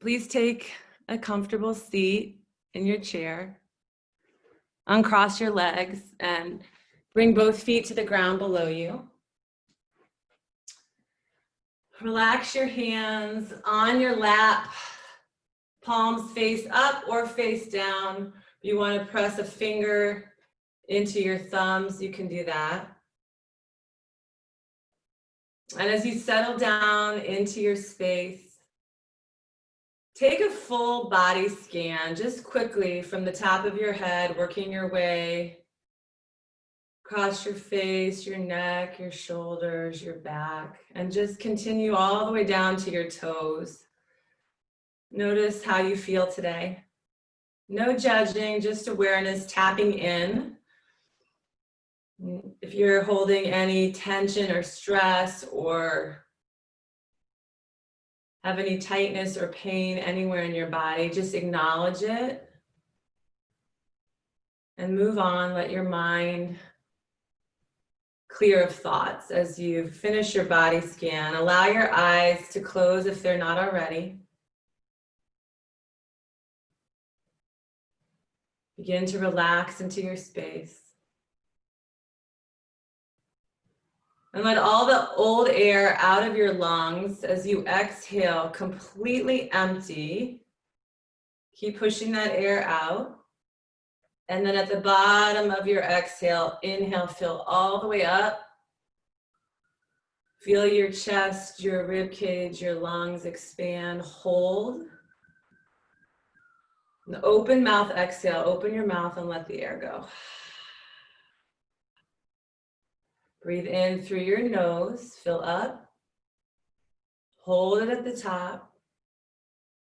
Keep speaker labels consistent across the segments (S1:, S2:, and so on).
S1: Please take a comfortable seat in your chair. Uncross your legs and bring both feet to the ground below you. Relax your hands on your lap, palms face up or face down. If you want to press a finger into your thumbs, you can do that. And as you settle down into your space, take a full body scan, just quickly from the top of your head, working your way across your face, your neck, your shoulders, your back, and just continue all the way down to your toes. Notice how you feel today. No judging, just awareness, tapping in. If you're holding any tension or stress or have any tightness or pain anywhere in your body, just acknowledge it and move on. Let your mind clear of thoughts as you finish your body scan. Allow your eyes to close if they're not already. Begin to relax into your space. And let all the old air out of your lungs as you exhale, completely empty. Keep pushing that air out. And then at the bottom of your exhale, inhale, fill all the way up. Feel your chest, your rib cage, your lungs expand. Hold. And open mouth exhale. Open your mouth and let the air go. Breathe in through your nose, fill up. Hold it at the top.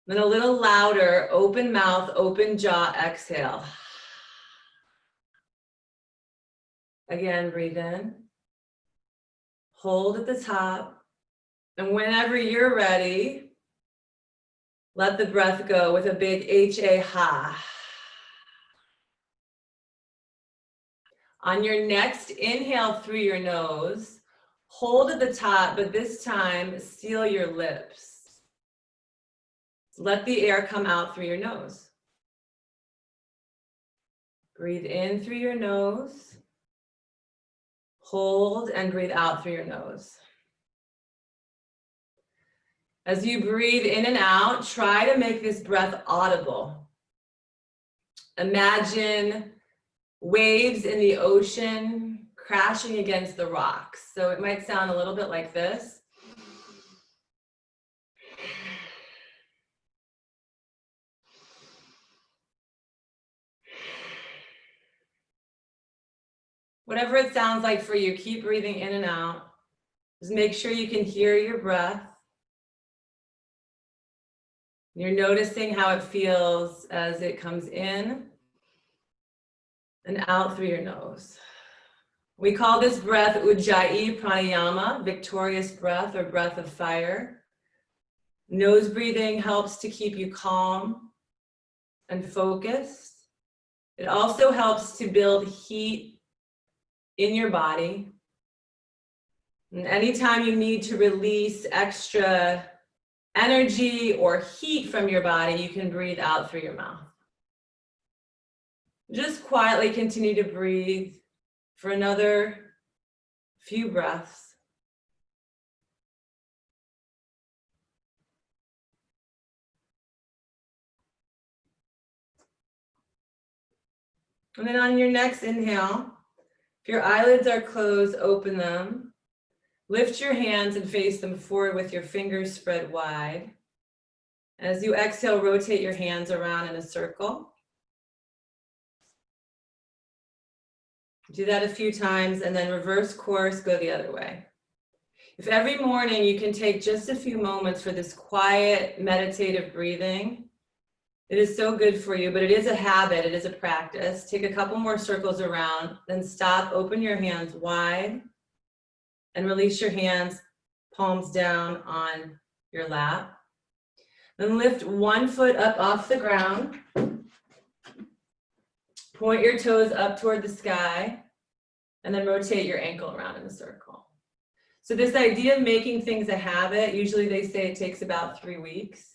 S1: Then a little louder, open mouth, open jaw, exhale. Again, breathe in. Hold at the top. And whenever you're ready, let the breath go with a big H-A, ha. On your next inhale through your nose, hold at the top, but this time seal your lips. Let the air come out through your nose. Breathe in through your nose. Hold and breathe out through your nose. As you breathe in and out, try to make this breath audible. Imagine waves in the ocean crashing against the rocks. So it might sound a little bit like this. Whatever it sounds like for you, keep breathing in and out. Just make sure you can hear your breath. You're noticing how it feels as it comes in and out through your nose. We call this breath Ujjayi Pranayama, victorious breath or breath of fire. Nose breathing helps to keep you calm and focused. It also helps to build heat in your body. And anytime you need to release extra energy or heat from your body, you can breathe out through your mouth. Just quietly continue to breathe for another few breaths. And then on your next inhale, if your eyelids are closed, open them. Lift your hands and face them forward with your fingers spread wide. As you exhale, rotate your hands around in a circle. Do that a few times and then reverse course, go the other way. If every morning you can take just a few moments for this quiet, meditative breathing, it is so good for you, but it is a habit, it is a practice. Take a couple more circles around, then stop, open your hands wide, and release your hands, palms down on your lap. Then lift one foot up off the ground. Point your toes up toward the sky, and then rotate your ankle around in a circle. So this idea of making things a habit, usually they say it takes about 3 weeks.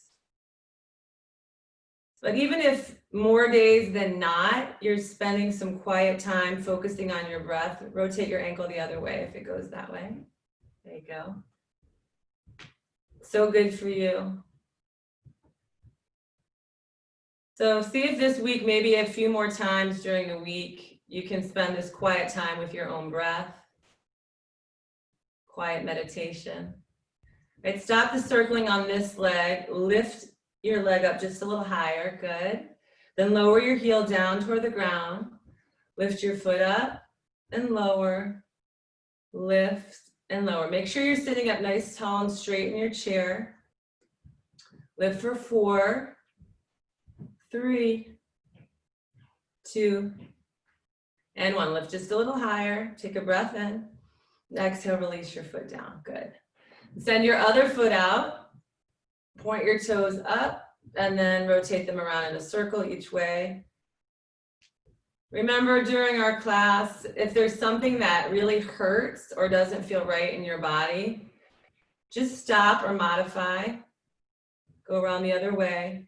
S1: But even if more days than not, you're spending some quiet time focusing on your breath, rotate your ankle the other way if it goes that way. There you go. So good for you. So see if this week, maybe a few more times during the week, you can spend this quiet time with your own breath. Quiet meditation. Right, stop the circling on this leg, lift your leg up just a little higher, good. Then lower your heel down toward the ground, lift your foot up and lower, lift and lower. Make sure you're sitting up nice, tall and straight in your chair. Lift for 4, 3, 2, and 1. Lift just a little higher, take a breath in. Exhale, release your foot down, good. Send your other foot out, point your toes up, and then rotate them around in a circle each way. Remember during our class, if there's something that really hurts or doesn't feel right in your body, just stop or modify, go around the other way.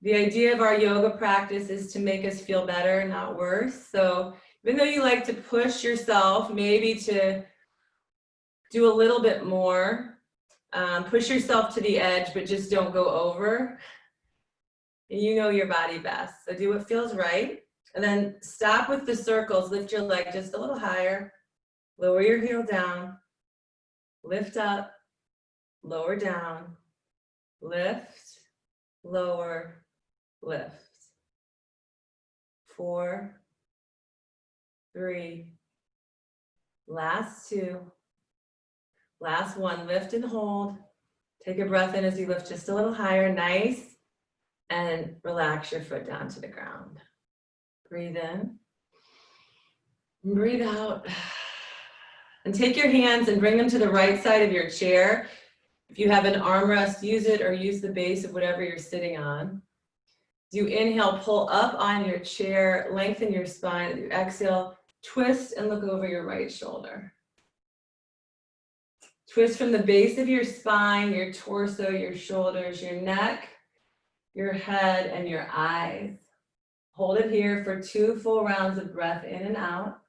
S1: The idea of our yoga practice is to make us feel better, not worse. So even though you like to push yourself, maybe to do a little bit more, push yourself to the edge, but just don't go over. You know your body best, so do what feels right. And then stop with the circles, lift your leg just a little higher, lower your heel down, lift up, lower down, lift, lower, lift. 4, 3, last 2, last 1, lift and hold. Take a breath in as you lift just a little higher, nice, and relax your foot down to the ground. Breathe in, breathe out, and take your hands and bring them to the right side of your chair. If you have an armrest, use it or use the base of whatever you're sitting on. As you inhale, pull up on your chair, lengthen your spine. As you exhale, twist and look over your right shoulder. Twist from the base of your spine, your torso, your shoulders, your neck, your head, and your eyes. Hold it here for 2 full rounds of breath in and out.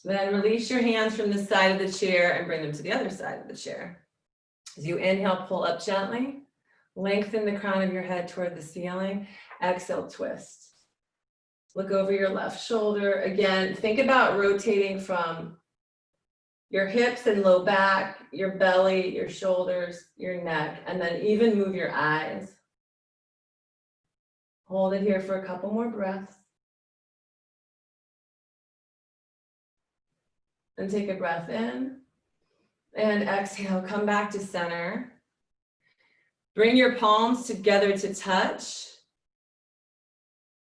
S1: Then release your hands from the side of the chair and bring them to the other side of the chair. As you inhale, pull up gently. Lengthen the crown of your head toward the ceiling. Exhale, twist. Look over your left shoulder. Again, think about rotating from your hips and low back, your belly, your shoulders, your neck, and then even move your eyes. Hold it here for a couple more breaths. And take a breath in. And exhale, come back to center. Bring your palms together to touch.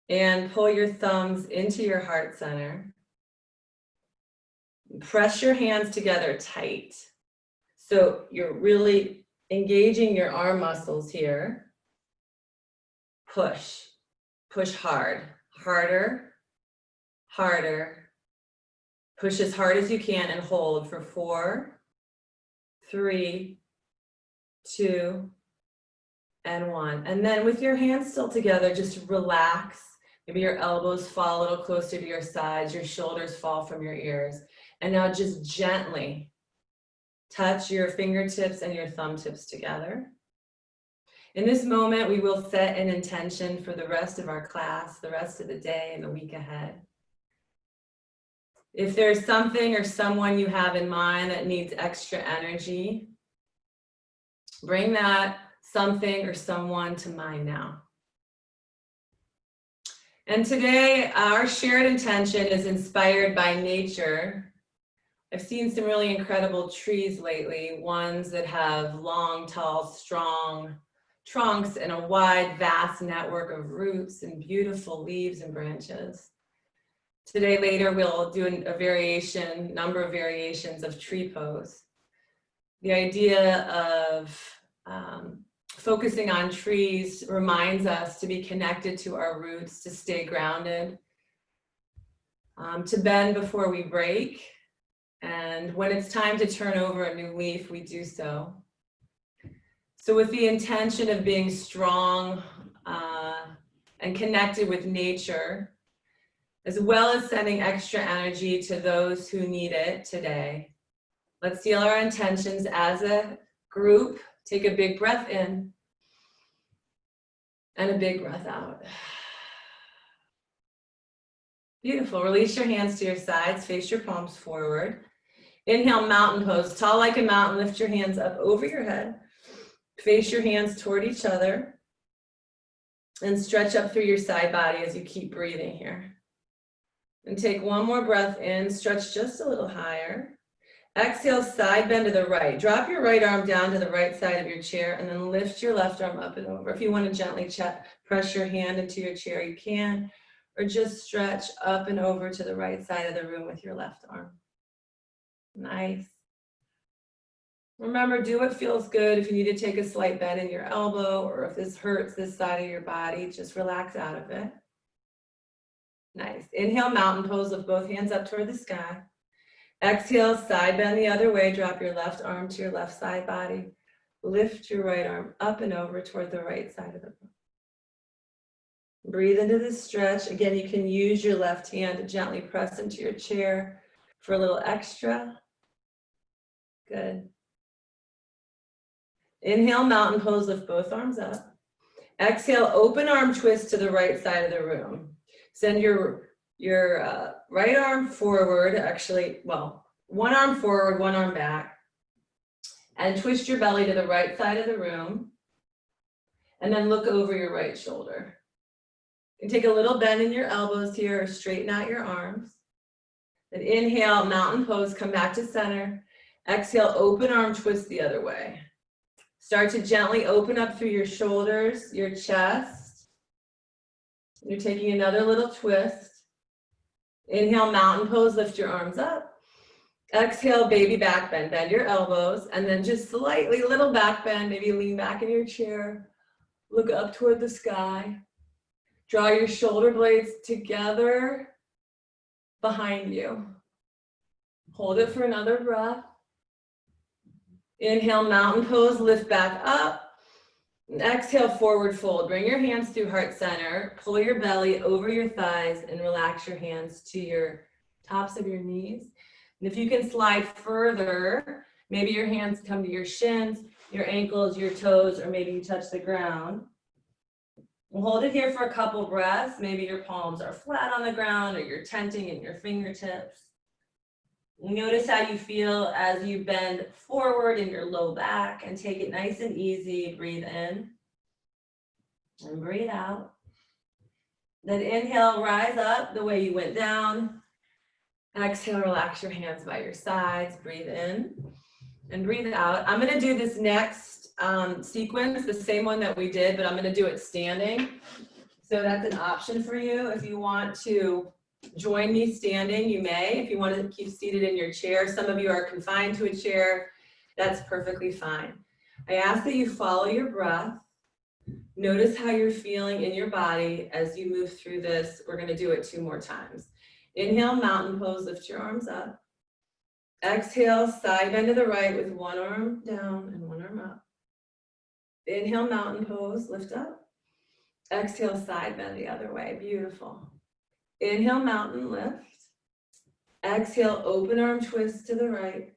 S1: And pull your thumbs into your heart center. Press your hands together tight. So you're really engaging your arm muscles here. Push. Push hard. Harder. Harder. Push as hard as you can and hold for 4, 3, 2, and 1. And then with your hands still together, just relax. Maybe your elbows fall a little closer to your sides, your shoulders fall from your ears. And now just gently touch your fingertips and your thumb tips together. In this moment, we will set an intention for the rest of our class, the rest of the day and the week ahead. If there's something or someone you have in mind that needs extra energy, bring that something or someone to mind now. And today, our shared intention is inspired by nature. I've seen some really incredible trees lately, ones that have long, tall, strong trunks and a wide, vast network of roots and beautiful leaves and branches. Today, later, we'll do a number of variations of tree pose. The idea of focusing on trees reminds us to be connected to our roots, to stay grounded, to bend before we break, And when it's time to turn over a new leaf, we do so. So with the intention of being strong and connected with nature, as well as sending extra energy to those who need it today, let's seal our intentions as a group. Take a big breath in and a big breath out. Beautiful. Release your hands to your sides, face your palms forward. Inhale, mountain pose. Tall like a mountain, lift your hands up over your head. Face your hands toward each other. And stretch up through your side body as you keep breathing here. And take one more breath in, stretch just a little higher. Exhale, side bend to the right. Drop your right arm down to the right side of your chair and then lift your left arm up and over. If you want to gently press your hand into your chair, you can, or just stretch up and over to the right side of the room with your left arm. Nice. Remember, do what feels good. If you need to take a slight bend in your elbow, or if this hurts this side of your body, just relax out of it. Nice. Inhale, mountain pose with both hands up toward the sky. Exhale, side bend the other way. Drop your left arm to your left side body. Lift your right arm up and over toward the right side of the room. Breathe into this stretch. Again, you can use your left hand to gently press into your chair for a little extra. Good. Inhale, mountain pose, lift both arms up. Exhale, open arm twist to the right side of the room. Send your right arm forward, actually, well, one arm forward, one arm back. And twist your belly to the right side of the room. And then look over your right shoulder. You can take a little bend in your elbows here or straighten out your arms. Then inhale, mountain pose, come back to center. Exhale, open arm twist the other way. Start to gently open up through your shoulders, your chest. You're taking another little twist. Inhale, mountain pose, lift your arms up. Exhale, baby back bend, bend your elbows, and then just slightly little back bend, maybe lean back in your chair. Look up toward the sky. Draw your shoulder blades together behind you. Hold it for another breath. Inhale, mountain pose, lift back up. And exhale, forward fold. Bring your hands through heart center. Pull your belly over your thighs and relax your hands to your tops of your knees. And if you can slide further, maybe your hands come to your shins, your ankles, your toes, or maybe you touch the ground. We'll hold it here for a couple breaths. Maybe your palms are flat on the ground or you're tenting in your fingertips. Notice how you feel as you bend forward in your low back and take it nice and easy. Breathe in and breathe out. Then inhale, rise up the way you went down. Exhale, relax your hands by your sides. Breathe in and breathe out. I'm going to do this next sequence, the same one that we did, but I'm going to do it standing. So that's an option for you. If you want to join me standing, you may. If you want to keep seated in your chair, some of you are confined to a chair, that's perfectly fine. I ask that you follow your breath. Notice how you're feeling in your body as you move through this. We're going to do it 2 more times. Inhale, mountain pose, lift your arms up. Exhale, side bend to the right with one arm down and one arm up. Inhale, mountain pose, lift up. Exhale, side bend the other way. Beautiful. Inhale, mountain lift. Exhale, open arm twist to the right.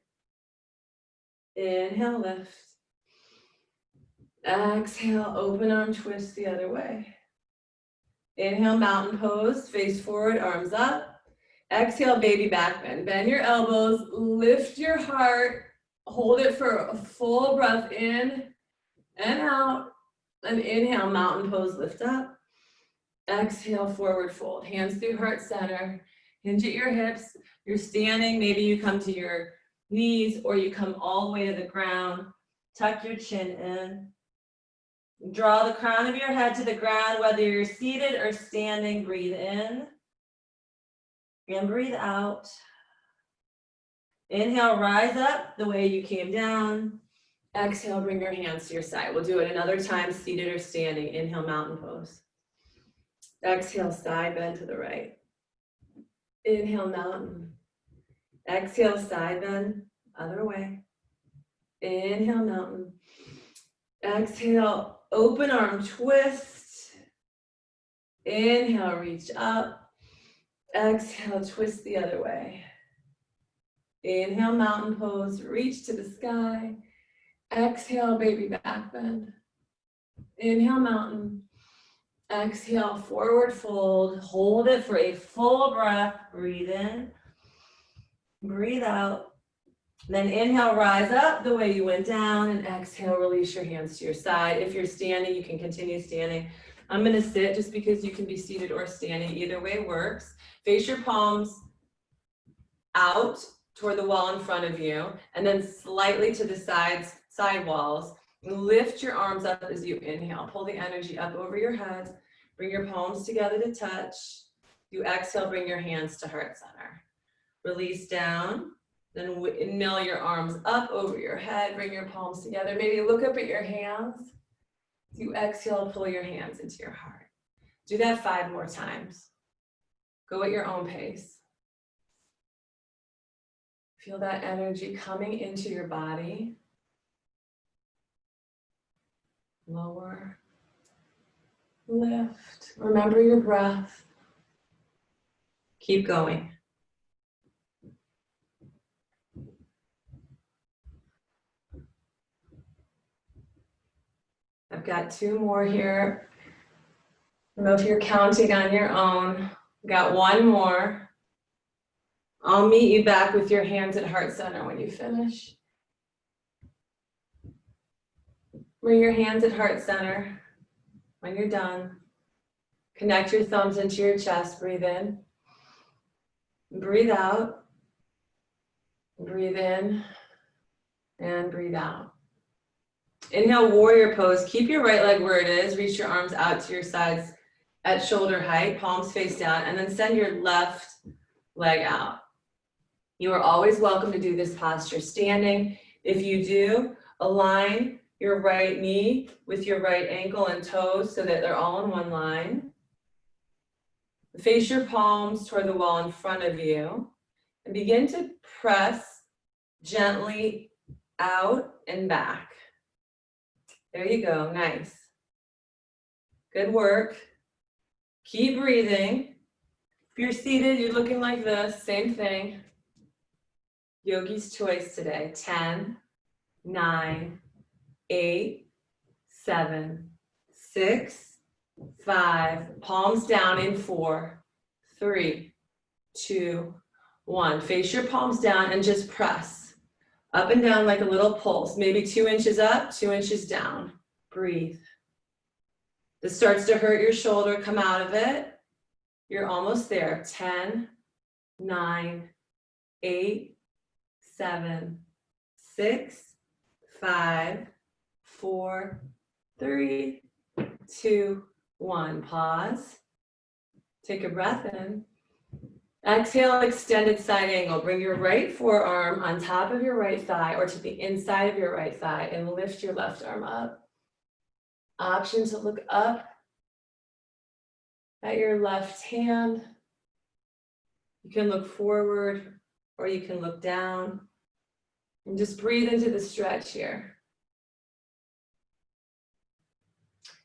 S1: Inhale, lift. Exhale, open arm twist the other way. Inhale, mountain pose, face forward, arms up. Exhale, baby back bend. Bend your elbows, lift your heart, hold it for a full breath in and out. And inhale, mountain pose, lift up. Exhale, forward fold. Hands through heart center. Hinge at your hips. You're standing, maybe you come to your knees or you come all the way to the ground. Tuck your chin in. Draw the crown of your head to the ground, whether you're seated or standing. Breathe in and breathe out. Inhale, rise up the way you came down. Exhale, bring your hands to your side. We'll do it another time, seated or standing. Inhale, mountain pose. Exhale, side bend to the right. Inhale, mountain. Exhale, side bend, other way. Inhale, mountain. Exhale, open arm twist. Inhale, reach up. Exhale, twist the other way. Inhale, mountain pose, reach to the sky. Exhale, baby back bend. Inhale, mountain. Exhale, forward fold. Hold it for a full breath. Breathe in. Breathe out. Then inhale, rise up the way you went down, and exhale, release your hands to your side. If you're standing, you can continue standing. I'm gonna sit just because you can be seated or standing. Either way works. Face your palms out toward the wall in front of you, and then slightly to the side walls. Lift your arms up as you inhale. Pull the energy up over your head. Bring your palms together to touch. You exhale, bring your hands to heart center. Release down. Then mill your arms up over your head, bring your palms together. Maybe look up at your hands. You exhale, pull your hands into your heart. Do that 5 more times. Go at your own pace. Feel that energy coming into your body. Lower, lift. Remember your breath. Keep going. I've got 2 more here. I don't know if you're counting on your own. Got 1 more. I'll meet you back with your hands at heart center when you finish. Bring your hands at heart center when you're done. Connect your thumbs into your chest. Breathe in. Breathe out. Breathe in and breathe out. Inhale, warrior pose. Keep your right leg where it is. Reach your arms out to your sides at shoulder height, palms face down, and then send your left leg out. You are always welcome to do this posture standing. If you do, align your right knee with your right ankle and toes so that they're all in one line. Face your palms toward the wall in front of you and begin to press gently out and back. There you go, nice. Good work. Keep breathing. If you're seated, you're looking like this, same thing. Yogi's choice today. 10, 9, 8, 7, 6, 5. Palms down in 4, 3, 2, 1. Face your palms down and just press. Up and down like a little pulse, maybe 2 inches up, 2 inches down. Breathe. This starts to hurt your shoulder, come out of it. You're almost there. 10, 9, 8, 7, 6, 5, 4, 3, 2, 1. Pause. Take a breath in. Exhale, extended side angle. Bring your right forearm on top of your right thigh or to the inside of your right thigh and lift your left arm up. Option to look up at your left hand. You can look forward or you can look down. And just breathe into the stretch here.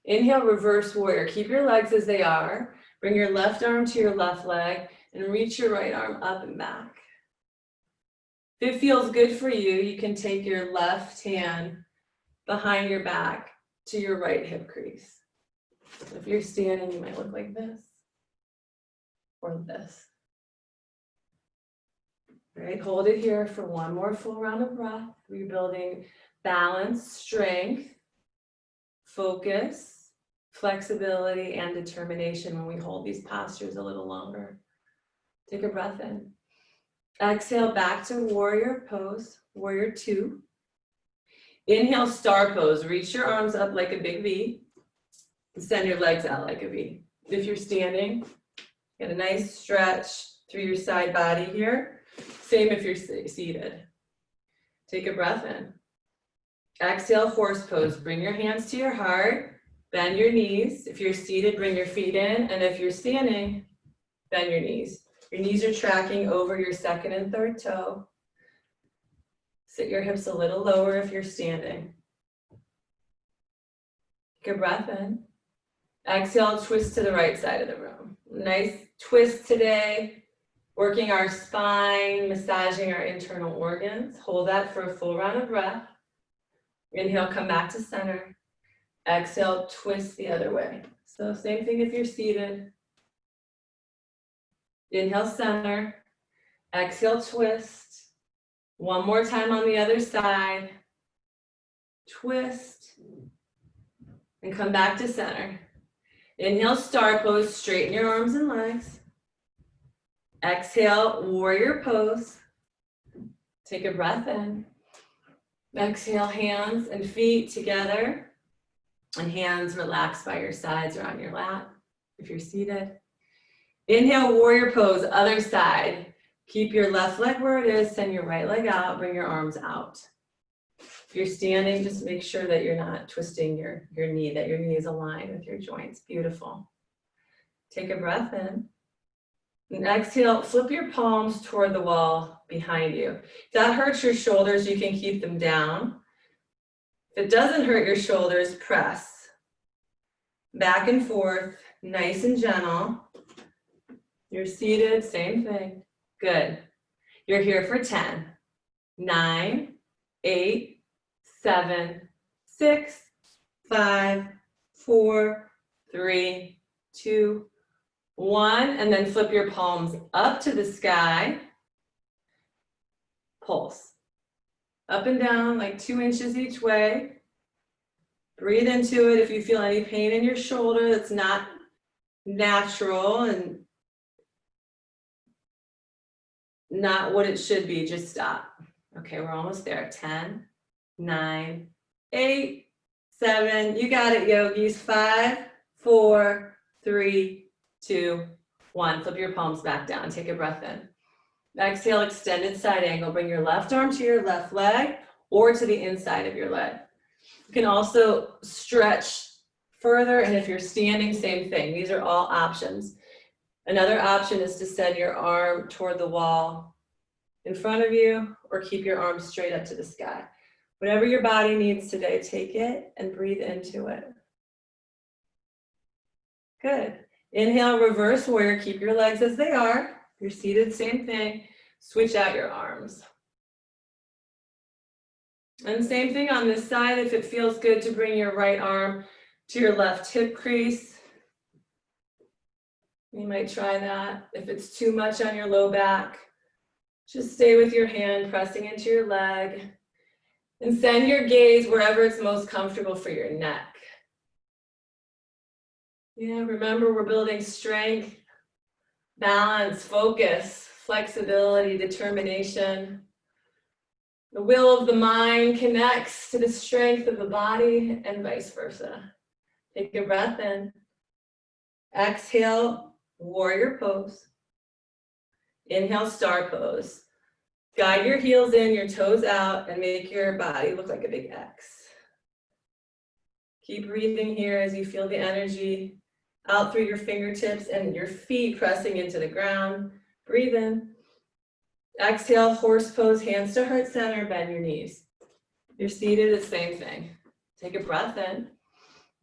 S1: Inhale, reverse warrior. Keep your legs as they are. Bring your left arm to your left leg and reach your right arm up and back. If it feels good for you, you can take your left hand behind your back to your right hip crease. If you're standing, you might look like this or this. All right, hold it here for 1 more full round of breath. Rebuilding balance, strength, focus, flexibility, and determination when we hold these postures a little longer. Take a breath in. Exhale back to warrior pose, warrior 2. Inhale, star pose. Reach your arms up like a big V. And send your legs out like a V. If you're standing, get a nice stretch through your side body here. Same if you're seated. Take a breath in. Exhale, horse pose. Bring your hands to your heart. Bend your knees. If you're seated, bring your feet in. And if you're standing, bend your knees. Your knees are tracking over your second and third toe. Sit your hips a little lower if you're standing. Take a breath in. Exhale, twist to the right side of the room. Nice twist today. Working our spine, massaging our internal organs. Hold that for a full round of breath. Inhale, come back to center. Exhale, twist the other way. So same thing if you're seated. Inhale, center. Exhale, twist. One more time on the other side. Twist. And come back to center. Inhale, star pose. Straighten your arms and legs. Exhale, warrior pose. Take a breath in. Exhale, hands and feet together. And hands relaxed by your sides or on your lap if you're seated. Inhale, warrior pose, other side. Keep your left leg where it is, send your right leg out, bring your arms out. If you're standing, just make sure that you're not twisting your knee, that your knee is aligned with your joints. Beautiful. Take a breath in. And exhale, flip your palms toward the wall behind you. If that hurts your shoulders, you can keep them down. If it doesn't hurt your shoulders, press. Back and forth, nice and gentle. You're seated, same thing. Good. You're here for 10, 9, 8, 7, 6, 5, 4, 3, 2, 1, and then flip your palms up to the sky. Pulse. Up and down like 2 inches each way. Breathe into it. If you feel any pain in your shoulder that's not natural and not what it should be, just stop. Okay, we're almost there. 10, 9, 8, 7. You got it, yogis. 5, 4, 3, 2, 1. Flip your palms back down. Take a breath in. Exhale, extended side angle. Bring your left arm to your left leg or to the inside of your leg. You can also stretch further, and if you're standing, same thing. These are all options. Another option is to send your arm toward the wall in front of you or keep your arms straight up to the sky. Whatever your body needs today, take it and breathe into it. Good. Inhale, reverse warrior. Keep your legs as they are. You're seated, same thing. Switch out your arms. And same thing on this side. If it feels good to bring your right arm to your left hip crease, you might try that. If it's too much on your low back, just stay with your hand pressing into your leg and send your gaze wherever it's most comfortable for your neck. Yeah, remember we're building strength, balance, focus, flexibility, determination. The will of the mind connects to the strength of the body and vice versa. Take a breath in. Exhale, warrior pose. Inhale, star pose. Guide your heels in, your toes out, and make your body look like a big X. Keep breathing here as you feel the energy out through your fingertips and your feet pressing into the ground. Breathe in. Exhale, horse pose, hands to heart center, bend your knees. You're seated, it's the same thing. Take a breath in.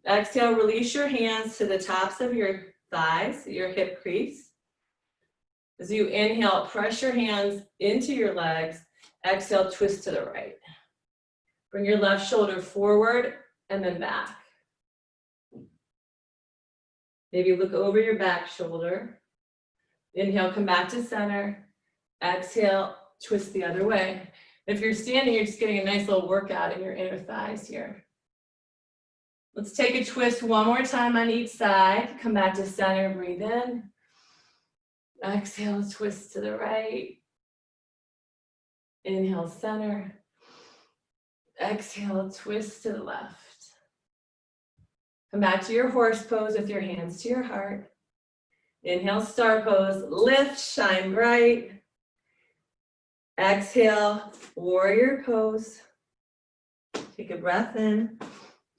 S1: Exhale, release your hands to the tops of your thighs, your hip crease. As you inhale, press your hands into your legs. Exhale, twist to the right. Bring your left shoulder forward and then back. Maybe look over your back shoulder. Inhale, come back to center. Exhale, twist the other way. If you're standing, you're just getting a nice little workout in your inner thighs here. Let's take a twist one more time on each side. Come back to center, breathe in. Exhale, twist to the right. Inhale, center. Exhale, twist to the left. Come back to your horse pose with your hands to your heart. Inhale, star pose, lift, shine bright. Exhale, warrior pose. Take a breath in.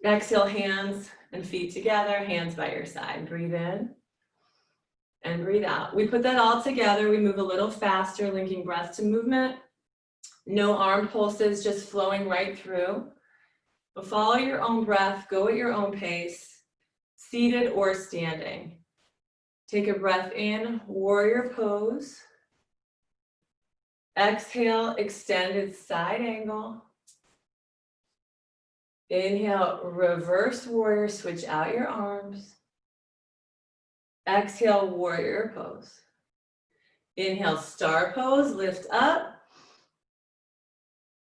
S1: Exhale, hands and feet together, hands by your side. Breathe in. and breathe out. We put that all together. We move a little faster, linking breath to movement. No arm pulses, just flowing right through. But follow your own breath, go at your own pace, seated or standing. Take a breath in, warrior pose. Exhale, extended side angle. Inhale, reverse warrior, switch out your arms. Exhale, warrior pose. Inhale, star pose, lift up.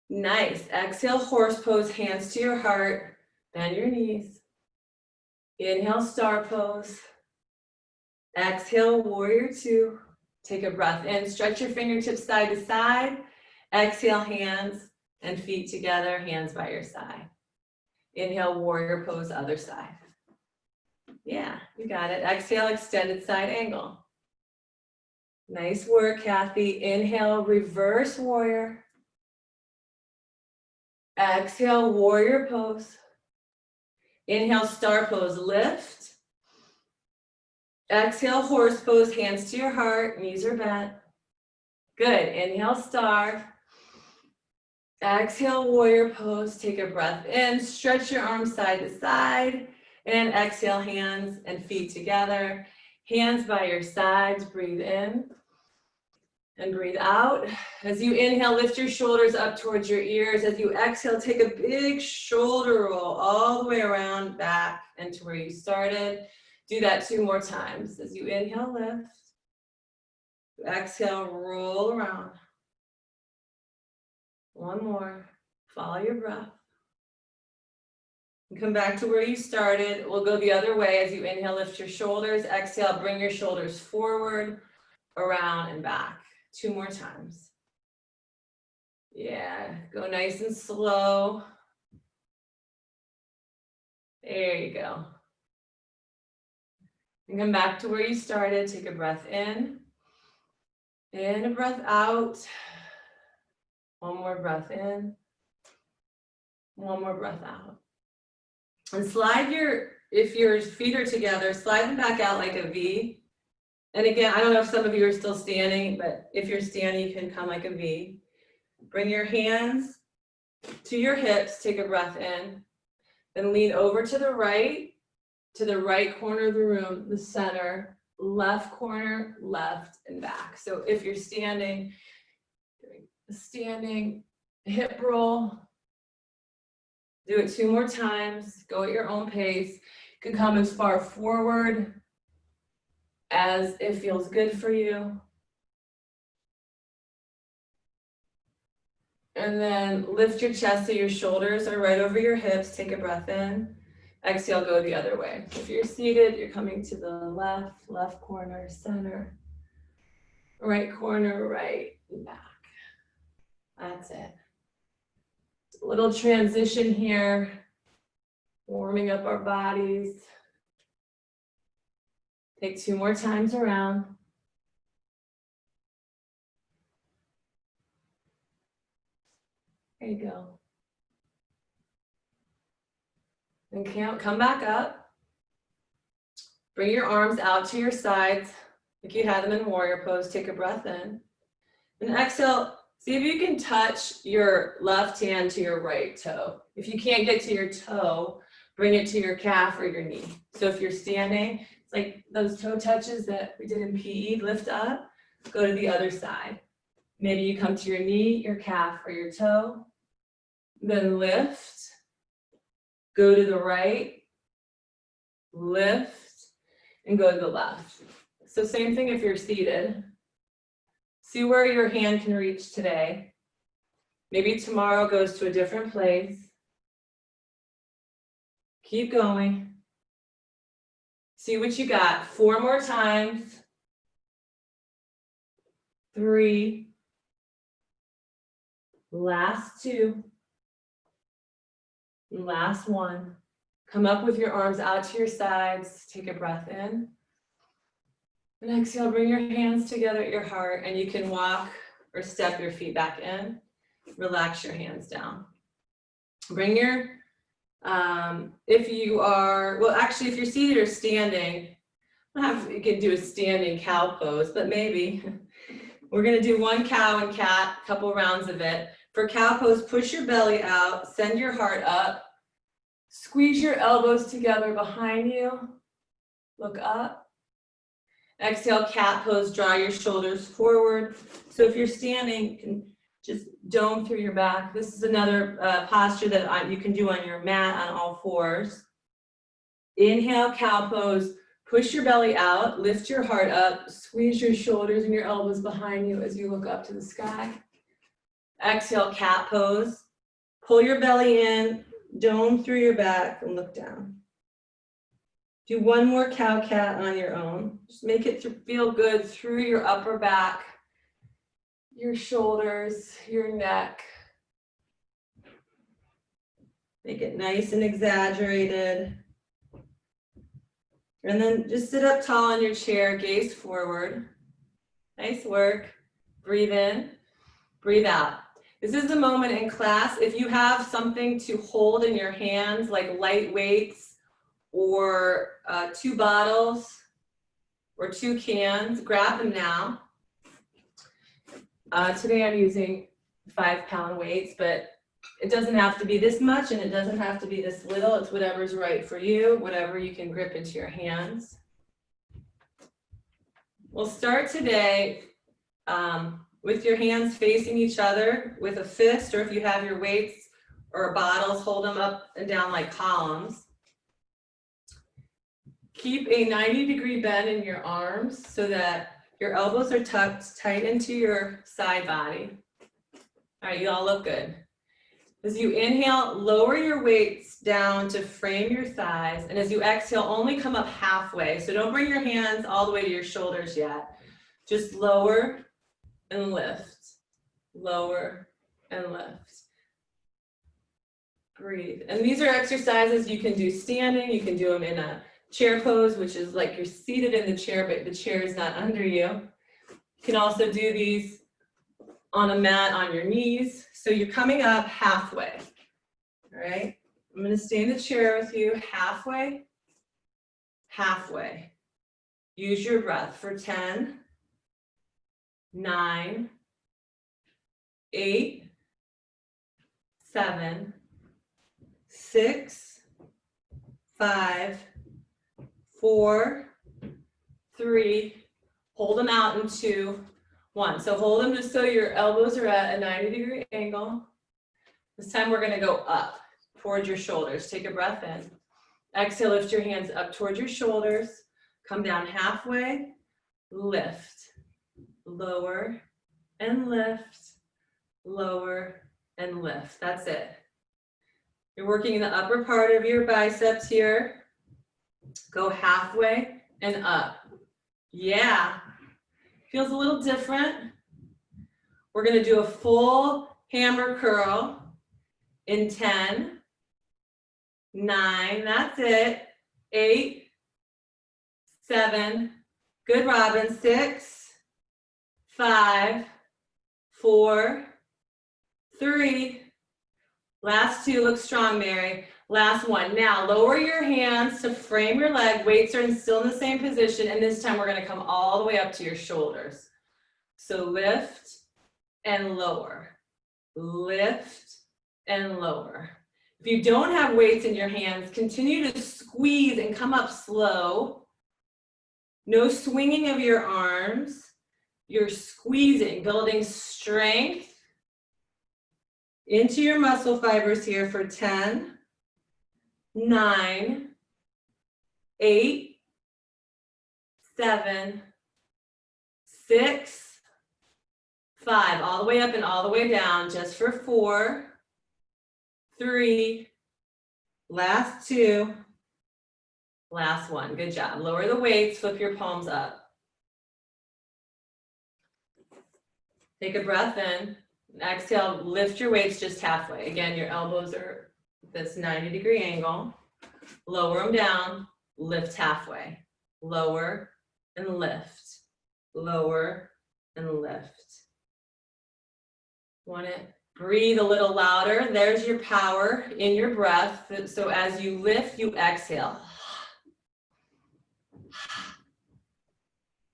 S1: Nice. Exhale, horse pose, hands to your heart, bend your knees. Inhale, star pose. Exhale, warrior two. Take a breath in, stretch your fingertips side to side. Exhale, hands and feet together, hands by your side. Inhale, warrior pose, other side. Yeah, you got it. Exhale, extended side angle. Nice work, Kathy. Inhale, reverse warrior. Exhale, warrior pose. Inhale, star pose, lift. Exhale, horse pose, hands to your heart, knees are bent. Good, inhale, star. Exhale, warrior pose, take a breath in, stretch your arms side to side, and exhale, hands and feet together. Hands by your sides, breathe in and breathe out. As you inhale, lift your shoulders up towards your ears. As you exhale, take a big shoulder roll all the way around back and to where you started. Do that 2 more times. As you inhale, lift. Exhale, roll around. 1 more. Follow your breath. And come back to where you started. We'll go the other way. As you inhale, lift your shoulders. Exhale, bring your shoulders forward, around, and back. 2 more times. Yeah, go nice and slow. There you go. And come back to where you started. Take a breath in and a breath out. 1 more breath in. 1 more breath out. And slide if your feet are together, slide them back out like a V. And again, I don't know if some of you are still standing, but if you're standing, you can come like a V. Bring your hands to your hips, take a breath in, then lean over to the right corner of the room, the center, left corner, left and back. So if you're standing, doing a standing hip roll, do it 2 more times, go at your own pace. You can come as far forward as it feels good for you. And then lift your chest so your shoulders are right over your hips. Take a breath in. Exhale, go the other way. If you're seated, you're coming to the left corner, center, right corner, right, and back. That's it. A little transition here, warming up our bodies. Take 2 more times around. There you go. And come back up. Bring your arms out to your sides, like you had them in warrior pose. Take a breath in. And exhale, see if you can touch your left hand to your right toe. If you can't get to your toe, bring it to your calf or your knee. So if you're standing, it's like those toe touches that we did in PE, lift up, go to the other side. Maybe you come to your knee, your calf, or your toe, then lift, go to the right, lift, and go to the left. So same thing if you're seated. See where your hand can reach today. Maybe tomorrow goes to a different place. Keep going. See what you got. 4 more times. 3. Last 2. And last 1. Come up with your arms out to your sides. Take a breath in. And exhale, bring your hands together at your heart, and you can walk or step your feet back in. Relax your hands down. Bring your, if you're seated or standing, You can do a standing cow pose, but maybe. We're gonna do one cow and cat, couple rounds of it. For cow pose, push your belly out, send your heart up, squeeze your elbows together behind you, look up. Exhale, cat pose, draw your shoulders forward. So if you're standing, you can just dome through your back. This is another posture that you can do on your mat on all fours. Inhale, cow pose. Push your belly out, lift your heart up, squeeze your shoulders and your elbows behind you as you look up to the sky. Exhale, cat pose. Pull your belly in, dome through your back and look down. Do one more cow cat on your own. Just make it feel good through your upper back, your shoulders, your neck. Make it nice and exaggerated. And then just sit up tall in your chair, gaze forward. Nice work. Breathe in, breathe out. This is the moment in class, if you have something to hold in your hands, like light weights or 2 bottles or 2 cans, grab them now. Today I'm using 5-pound weights, but it doesn't have to be this much and it doesn't have to be this little. It's whatever's right for you, whatever you can grip into your hands. We'll start today with your hands facing each other with a fist, or if you have your weights or bottles, hold them up and down like columns. Keep a 90-degree bend in your arms so that your elbows are tucked tight into your side body. All right, you all look good. As you inhale, lower your weights down to frame your thighs. And as you exhale, only come up halfway. So don't bring your hands all the way to your shoulders yet. Just lower and lift. Lower and lift. Breathe. And these are exercises you can do standing. You can do them in a chair pose, which is like you're seated in the chair, but the chair is not under you. You can also do these on a mat on your knees. So you're coming up halfway, all right? I'm gonna stay in the chair with you halfway, halfway. Use your breath for 10, 9, 8, 7, 6, 5, 4, 3, hold them out in 2, 1. So hold them just so your elbows are at a 90-degree angle. This time we're gonna go up towards your shoulders. Take a breath in. Exhale, lift your hands up towards your shoulders. Come down halfway, lift, lower and lift, lower and lift. That's it. You're working in the upper part of your biceps here. Go halfway and up. Yeah. Feels a little different. We're gonna do a full hammer curl in 10, 9, that's it, 8, 7, good Robin, 6, 5, 4, 3, last 2, look strong, Mary. Last 1. Now lower your hands to frame your leg. Weights are still in the same position, and this time we're going to come all the way up to your shoulders. So lift and lower. Lift and lower. If you don't have weights in your hands, continue to squeeze and come up slow. No swinging of your arms. You're squeezing, building strength into your muscle fibers here for 10, 9, 8, 7, 6, 5, all the way up and all the way down, just for 4, 3, last 2, last 1. Good job. Lower the weights, flip your palms up. Take a breath in. Exhale, lift your weights just halfway. Again, your elbows are this 90-degree angle. Lower them down, lift halfway. Lower and lift. Lower and lift. Want to breathe a little louder. There's your power in your breath. So as you lift, you exhale.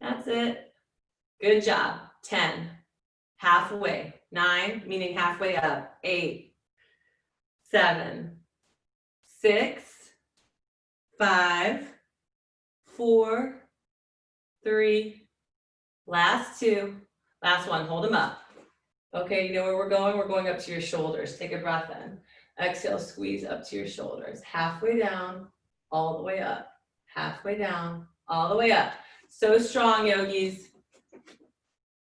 S1: That's it. Good job. 10. Halfway. 9, meaning halfway up. 8, 7, 6, 5, 4, 3, last 2, last 1. Hold them up. Okay, you know where we're going? We're going up to your shoulders. Take a breath in. Exhale, squeeze up to your shoulders. Halfway down, all the way up. Halfway down, all the way up. So strong, yogis.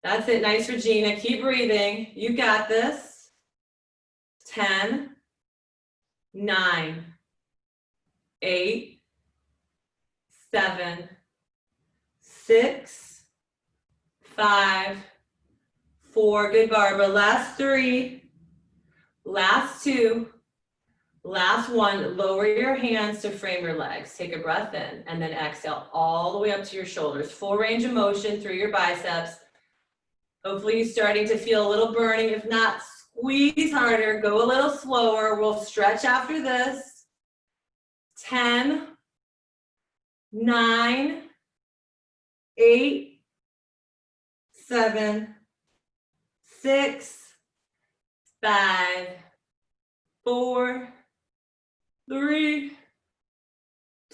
S1: That's it. Nice, Regina. Keep breathing. You got this. 10, 9, 8, 7, 6, 5, 4. Good, Barbara. Last 3, last 2, last 1. Lower your hands to frame your legs. Take a breath in and then exhale all the way up to your shoulders. Full range of motion through your biceps. Hopefully you're starting to feel a little burning. If not, squeeze harder. Go a little slower. We'll stretch after this. 10, 9, 8, 7, 6, 5, 4, 3,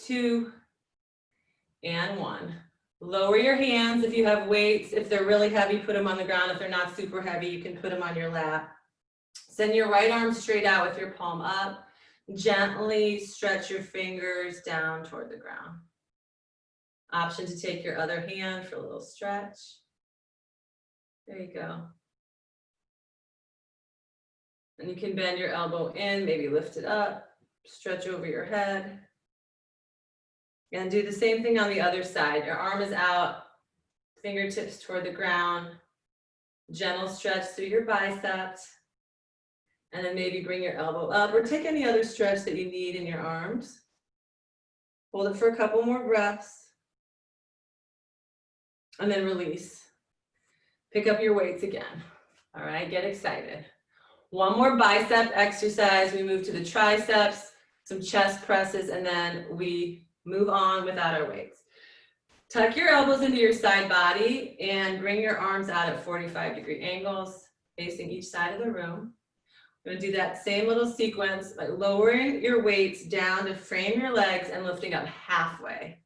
S1: 2, and 1. Lower your hands if you have weights. If they're really heavy, put them on the ground. If they're not super heavy, you can put them on your lap. Send your right arm straight out with your palm up. Gently stretch your fingers down toward the ground. Option to take your other hand for a little stretch. There you go. And you can bend your elbow in, maybe lift it up, stretch over your head. And do the same thing on the other side. Your arm is out, fingertips toward the ground. Gentle stretch through your biceps. And then maybe bring your elbow up or take any other stretch that you need in your arms. Hold it for a couple more breaths. And then release. Pick up your weights again. All right, get excited. One more bicep exercise. We move to the triceps, some chest presses, and then we move on without our weights. Tuck your elbows into your side body and bring your arms out at 45-degree angles, facing each side of the room. We're gonna do that same little sequence by lowering your weights down to frame your legs and lifting up halfway.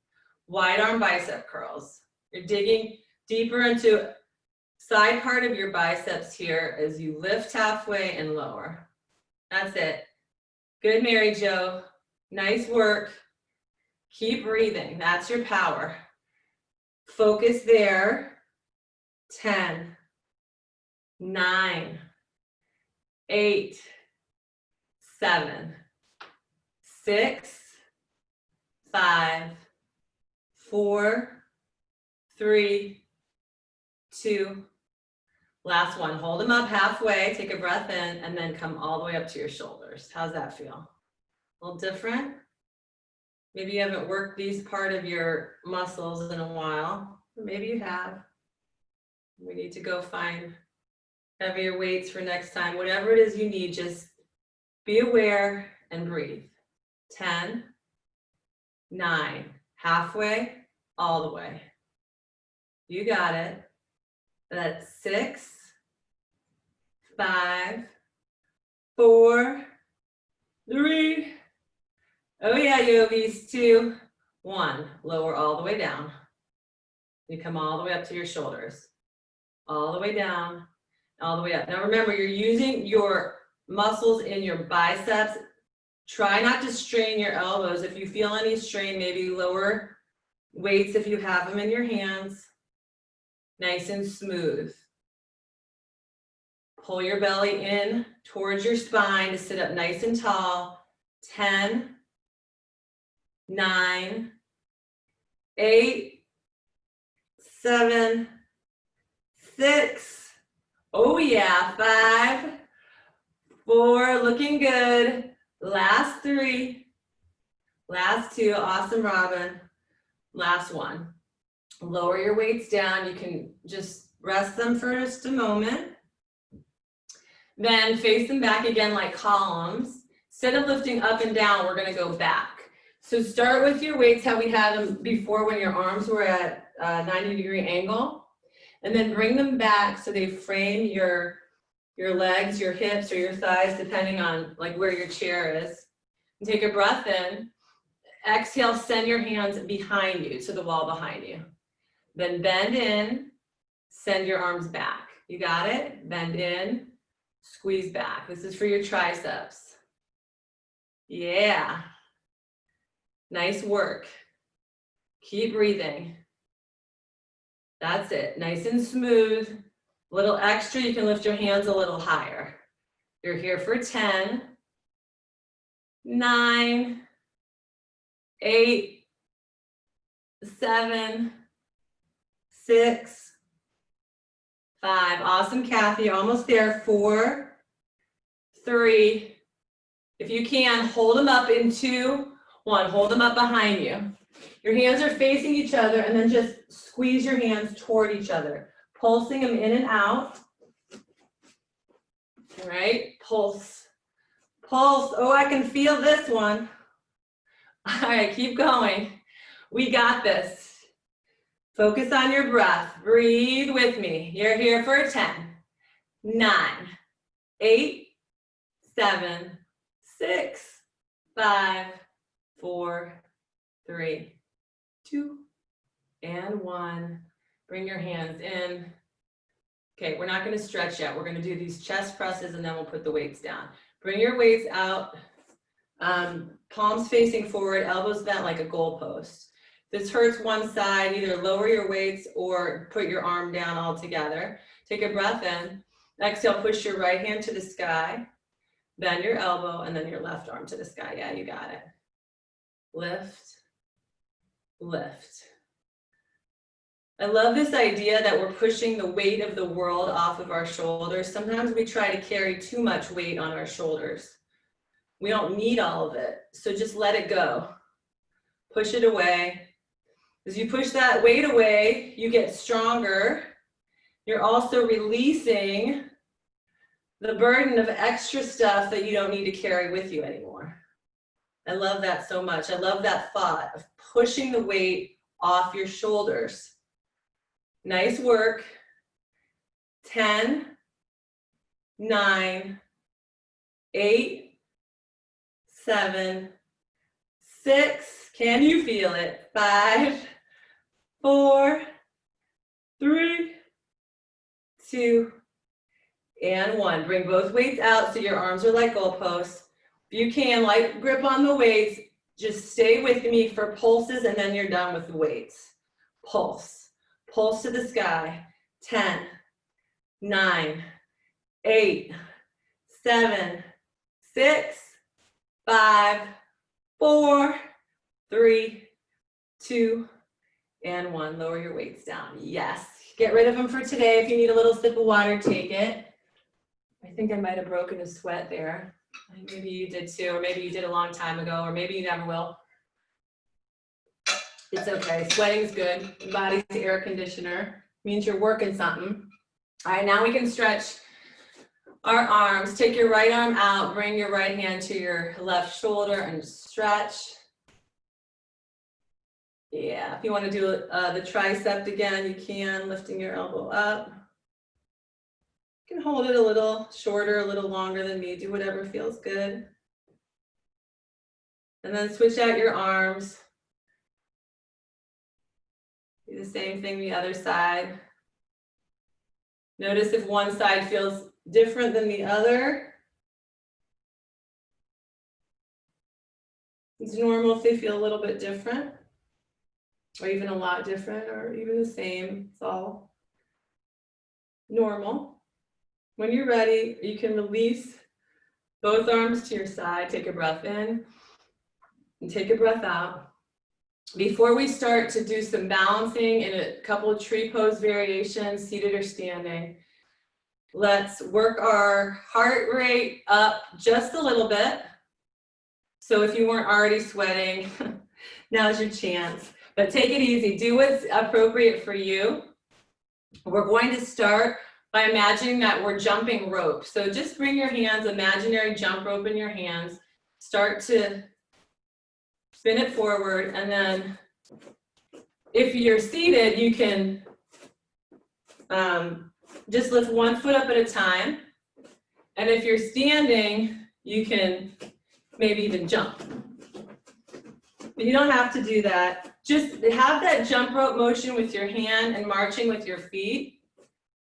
S1: Wide arm bicep curls. You're digging deeper into side part of your biceps here as you lift halfway and lower. That's it. Good, Mary Jo. Nice work. Keep breathing. That's your power. Focus there. 10, 9, 8, 7, 6, 5, 4, 3, 2. Last one. Hold them up halfway. Take a breath in and then come all the way up to your shoulders. How's that feel? A little different? Maybe you haven't worked these part of your muscles in a while. Or maybe you have. We need to go find heavier weights for next time. Whatever it is you need, just be aware and breathe. 10, 9, halfway, all the way. You got it. That's 6, 5, 4, 3. Oh yeah, yogis. 2, 1. Lower all the way down. You come all the way up to your shoulders. All the way down, all the way up. Now remember, you're using your muscles in your biceps. Try not to strain your elbows. If you feel any strain, maybe lower weights if you have them in your hands. Nice and smooth. Pull your belly in towards your spine to sit up nice and tall. 10, 9, 8, 7, 6. Oh yeah, 5, 4, looking good. Last 3, last 2, awesome, Robin. Last 1. Lower your weights down. You can just rest them for just a moment. Then face them back again like columns. Instead of lifting up and down, we're gonna go back. So start with your weights, how we had them before when your arms were at a 90-degree angle, and then bring them back so they frame your legs, your hips, or your thighs, depending on like where your chair is. And take a breath in. Exhale, send your hands behind you, to the wall behind you. Then bend in, send your arms back. You got it? Bend in, squeeze back. This is for your triceps. Yeah. Nice work. Keep breathing. That's it. Nice and smooth. A little extra, you can lift your hands a little higher. You're here for 10, 9, 8, 7, 6, 5. Awesome, Kathy. Almost there. 4, 3. If you can, hold them up in 2, 1. Hold them up behind you. Your hands are facing each other, and then just squeeze your hands toward each other, pulsing them in and out. All right, pulse, pulse. Oh, I can feel this one. All right, keep going. We got this. Focus on your breath. Breathe with me. You're here for 10, 9, 8, 7, 6, 5, 4, 3, 2, and 1. Bring your hands in. Okay, we're not going to stretch yet. We're going to do these chest presses and then we'll put the weights down. Bring your weights out, palms facing forward, elbows bent like a goalpost. If this hurts one side, either lower your weights or put your arm down altogether. Take a breath in. Exhale, push your right hand to the sky. Bend your elbow and then your left arm to the sky. Yeah, you got it. Lift, lift. I love this idea that we're pushing the weight of the world off of our shoulders. Sometimes we try to carry too much weight on our shoulders. We don't need all of it, so just let it go. Push it away. As you push that weight away, you get stronger. You're also releasing the burden of extra stuff that you don't need to carry with you anymore. I love that so much. I love that thought of pushing the weight off your shoulders. Nice work. 10, 9, 8, 7, 6. Can you feel it? 5, 4, 3, 2, and 1. Bring both weights out so your arms are like goalposts. If you can, light grip on the weights. Just stay with me for pulses and then you're done with the weights. Pulse. Pulse to the sky. 10, 9, 8, 7, 6, 5, 4, 3, 2, and 1. Lower your weights down. Yes. Get rid of them for today. If you need a little sip of water, take it. I think I might have broken a sweat there. Maybe you did too, or maybe you did a long time ago, or maybe you never will. It's okay. Sweating's good. The body's the air conditioner. Means you're working something. All right, now we can stretch our arms. Take your right arm out. Bring your right hand to your left shoulder and stretch. Yeah, if you want to do the tricep again, you can, lifting your elbow up. You can hold it a little shorter, a little longer than me. Do whatever feels good. And then switch out your arms. Do the same thing the other side. Notice if one side feels different than the other. It's normal if they feel a little bit different, or even a lot different, or even the same. It's all normal. When you're ready, you can release both arms to your side. Take a breath in and take a breath out. Before we start to do some balancing in a couple of tree pose variations, seated or standing, let's work our heart rate up just a little bit. So if you weren't already sweating, now's your chance. But take it easy. Do what's appropriate for you. We're going to start by imagining that we're jumping rope. So just bring your hands, imaginary jump rope in your hands. Start to spin it forward, and then if you're seated, you can just lift one foot up at a time. And if you're standing, you can maybe even jump. But you don't have to do that. Just have that jump rope motion with your hand and marching with your feet,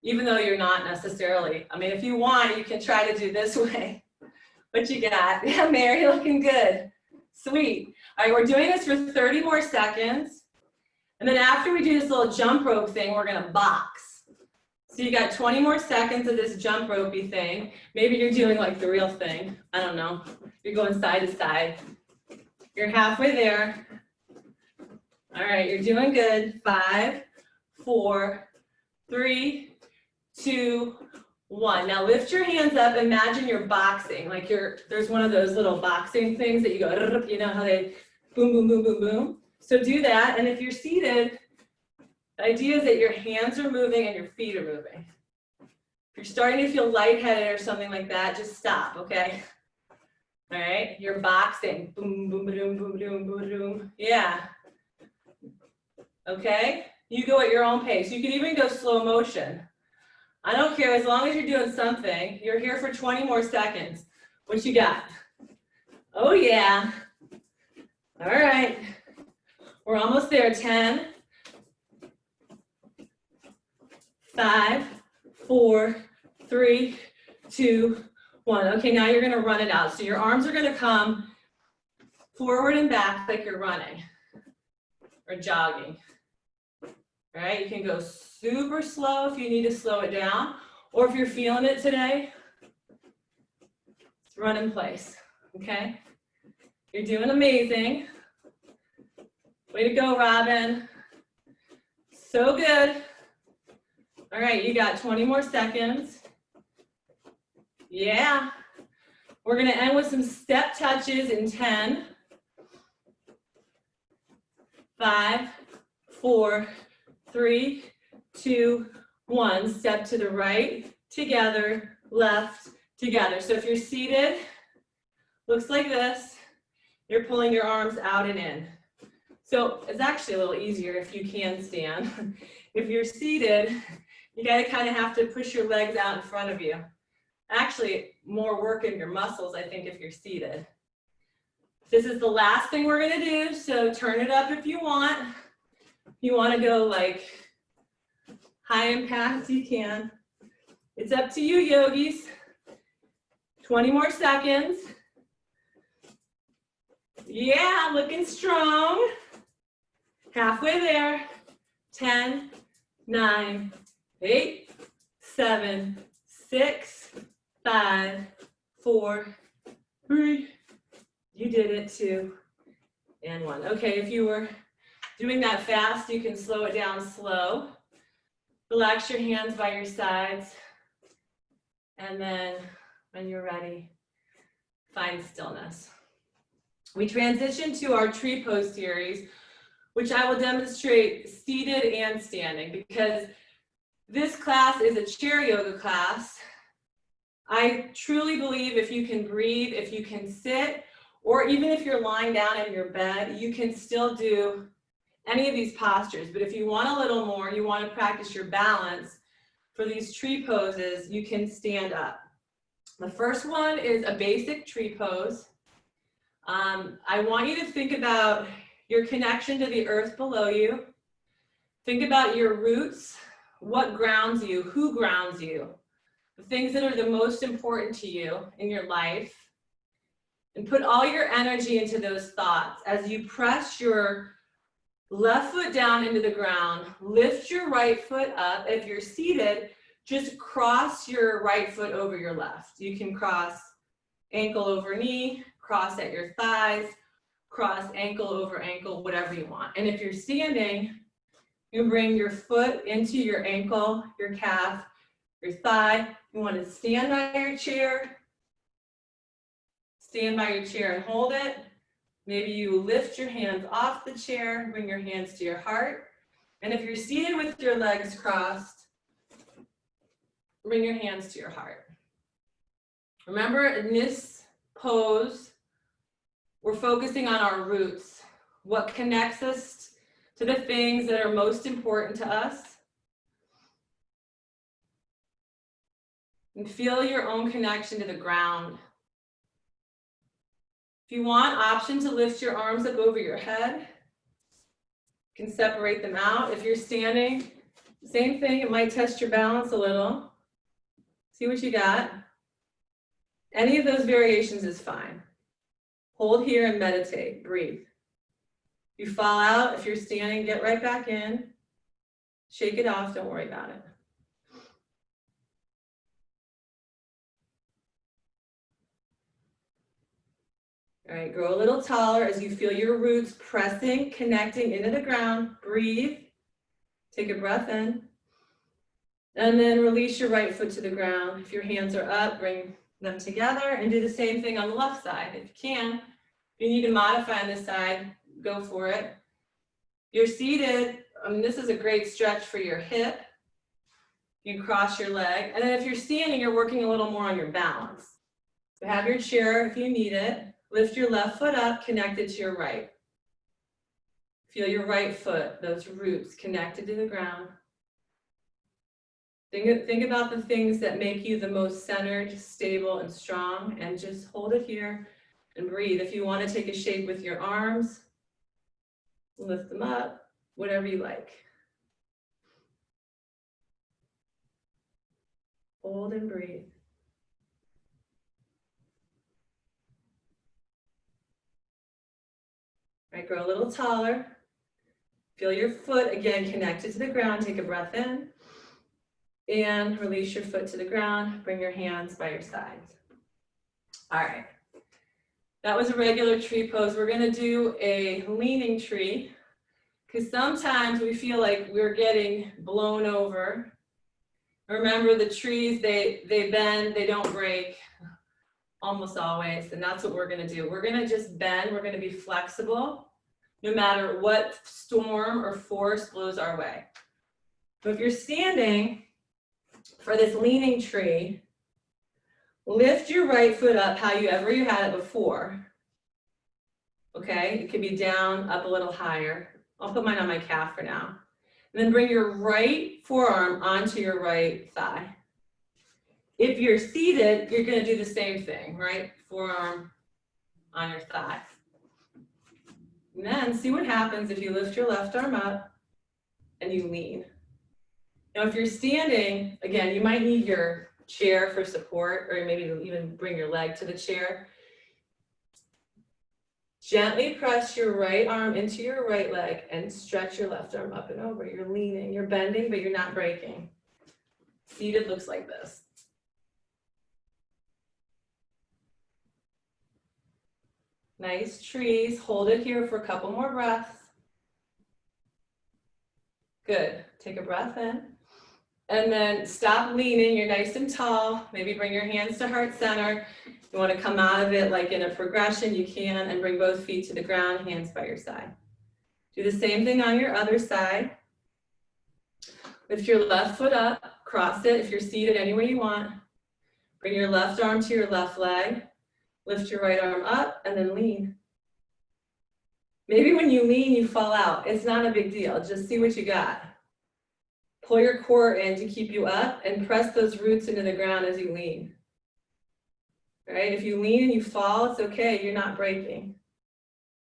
S1: even though you're not necessarily. I mean, if you want, you can try to do this way. What you got? Yeah, Mary, looking good. Sweet. All right, we're doing this for 30 more seconds. And then after we do this little jump rope thing, we're gonna box. So you got 20 more seconds of this jump ropey thing. Maybe you're doing like the real thing. I don't know. You're going side to side. You're halfway there. All right, you're doing good. 5, 4, 3, 2, 1. Now lift your hands up. Imagine you're boxing. Like there's one of those little boxing things that you go, you know how they boom, boom, boom, boom, boom. So do that. And if you're seated, the idea is that your hands are moving and your feet are moving. If you're starting to feel lightheaded or something like that, just stop, okay? All right, you're boxing. Boom, boom, boom, boom, boom, boom, boom. Yeah. Okay, you go at your own pace. You can even go slow motion. I don't care, as long as you're doing something. You're here for 20 more seconds. What you got? Oh yeah. All right, we're almost there. 10, 5, 4, 3, 2, 1. Okay, now you're gonna run it out. So your arms are gonna come forward and back like you're running or jogging. All right, you can go super slow if you need to slow it down, or if you're feeling it today, just run in place, okay? You're doing amazing. Way to go, Robin. So good. All right, you got 20 more seconds. Yeah. We're gonna end with some step touches in 10, 5, 4, 3, 2, 1. Step to the right, together, left, together. So if you're seated, looks like this. You're pulling your arms out and in. So it's actually a little easier if you can stand. If you're seated, you gotta kind of have to push your legs out in front of you. Actually, more work in your muscles, I think, if you're seated. This is the last thing we're gonna do, so turn it up if you want. If you wanna go like high impact, you can. It's up to you, yogis. 20 more seconds. Yeah, looking strong. Halfway there. 10, 9, 8, 7, 6, 5, 4, 3. You did it, 2, and 1. Okay, if you were doing that fast, you can slow it down slow. Relax your hands by your sides. And then when you're ready, find stillness. We transition to our tree pose series, which I will demonstrate seated and standing, because this class is a chair yoga class. I truly believe if you can breathe, if you can sit, or even if you're lying down in your bed, you can still do any of these postures. But if you want a little more, you want to practice your balance for these tree poses, you can stand up. The first one is a basic tree pose. I want you to think about your connection to the earth below you. Think about your roots, what grounds you, who grounds you, the things that are the most important to you in your life. And put all your energy into those thoughts. As you press your left foot down into the ground, lift your right foot up. If you're seated, just cross your right foot over your left. You can cross ankle over knee, cross at your thighs, cross ankle over ankle, whatever you want. And if you're standing, you bring your foot into your ankle, your calf, your thigh. You want to stand by your chair. Stand by your chair and hold it. Maybe you lift your hands off the chair, bring your hands to your heart. And if you're seated with your legs crossed, bring your hands to your heart. Remember, in this pose, we're focusing on our roots. what connects us to the things that are most important to us. And feel your own connection to the ground. If you want, option to lift your arms up over your head. You can separate them out. If you're standing, same thing, it might test your balance a little. See what you got. Any of those variations is fine. Hold here and meditate, breathe. If you fall out, if you're standing, get right back in. Shake it off, don't worry about it. All right, grow a little taller as you feel your roots pressing, connecting into the ground. Breathe. Take a breath in. And then release your right foot to the ground. If your hands are up, bring them together and do the same thing on the left side. If you can, if you need to modify on this side, go for it. You're seated. This is a great stretch for your hip. You can cross your leg. And then if you're standing, you're working a little more on your balance. So have your chair if you need it. Lift your left foot up, connected to your right. Feel your right foot, those roots connected to the ground. Think about the things that make you the most centered, stable, and strong, and just hold it here and breathe. If you want to take a shape with your arms, lift them up, whatever you like. Hold and breathe. All right, grow a little taller. Feel your foot, again, connected to the ground. Take a breath in. And release your foot to the ground. Bring your hands by your sides. All right. That was a regular tree pose. We're going to do a leaning tree because sometimes we feel like we're getting blown over. Remember, the trees, they bend, they don't break almost always. And that's what we're going to do. We're going to just bend. We're going to be flexible no matter what storm or force blows our way. So if you're standing for this leaning tree, lift your right foot up however you had it before. Okay, it could be down, up a little higher. I'll put mine on my calf for now. And then bring your right forearm onto your right thigh. If you're seated, you're going to do the same thing, right? Forearm on your thigh. And then see what happens if you lift your left arm up and you lean. Now, if you're standing, again, you might need your chair for support, or maybe even bring your leg to the chair. Gently press your right arm into your right leg and stretch your left arm up and over. You're leaning, you're bending, but you're not breaking. Seated looks like this. Nice trees. Hold it here for a couple more breaths. Good. Take a breath in. And then stop leaning. You're nice and tall. Maybe bring your hands to heart center. You want to come out of it like in a progression, you can, and bring both feet to the ground, hands by your side. Do the same thing on your other side. Lift your left foot up, cross it if you're seated anywhere you want. Bring your left arm to your left leg. Lift your right arm up and then lean. Maybe when you lean, you fall out. It's not a big deal. Just see what you got. Pull your core in to keep you up and press those roots into the ground as you lean. All right, if you lean and you fall, it's okay. You're not breaking.